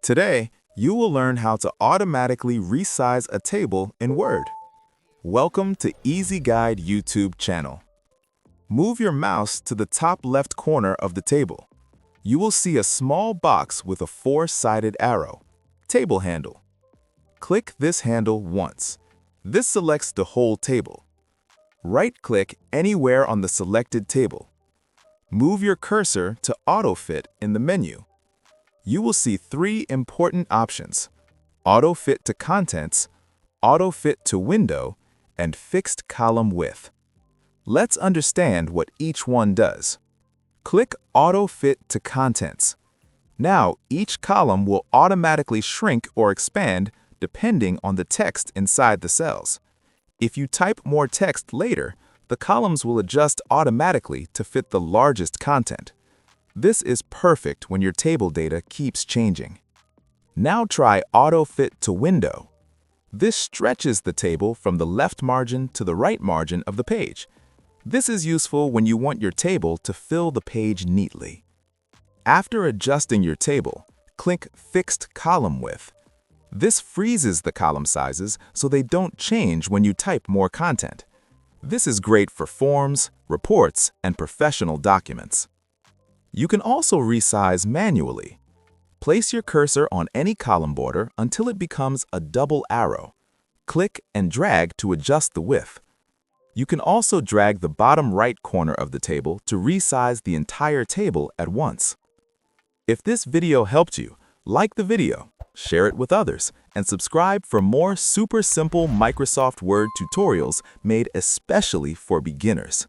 Today, you will learn how to automatically resize a table in Word. Welcome to Easy Guide YouTube channel. Move your mouse to the top left corner of the table. You will see a small box with a four-sided arrow, table handle. Click this handle once. This selects the whole table. Right-click anywhere on the selected table. Move your cursor to AutoFit in the menu. You will see three important options: AutoFit to Contents, AutoFit to Window, and Fixed Column Width. Let's understand what each one does. Click AutoFit to Contents. Now, each column will automatically shrink or expand depending on the text inside the cells. If you type more text later, the columns will adjust automatically to fit the largest content. This is perfect when your table data keeps changing. Now try AutoFit to Window. This stretches the table from the left margin to the right margin of the page. This is useful when you want your table to fill the page neatly. After adjusting your table, click Fixed Column Width. This freezes the column sizes so they don't change when you type more content. This is great for forms, reports, and professional documents. You can also resize manually. Place your cursor on any column border until it becomes a double arrow. Click and drag to adjust the width. You can also drag the bottom right corner of the table to resize the entire table at once. If this video helped you, like the video, share it with others, and subscribe for more super simple Microsoft Word tutorials made especially for beginners.